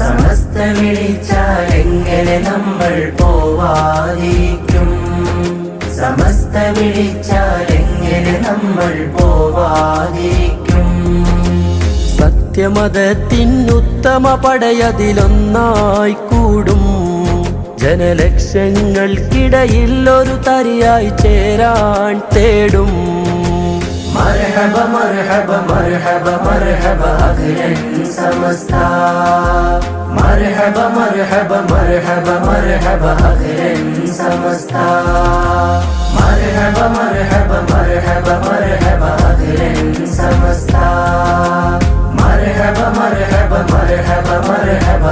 സമസ്ത വിളിച്ചാൽ എങ്ങനെ നമ്മൾ പോവാതിരിക്കും? സമസ്ത വിളിച്ചാൽ എങ്ങനെ നമ്മൾ പോവാതിരിക്കും? സത്യമതത്തിനുത്തമ പടയതിലൊന്നായി കൂടും. ജനലക്ഷങ്ങൾക്കിടയിൽ ഒരു തരിയായി ചേരാൻ തേടും. മർഹബ മർഹബ മർഹബ മർഹബ അഖിലൻ സമസ്ത. മർഹബ മർഹബ മർഹബ മർഹബ അഖിലൻ സമസ്ത. മർഹബ മർഹബ മർഹബ മർഹബ അഖിലൻ സമസ്ത. മർഹബ മർഹബ മർഹബ മർഹബ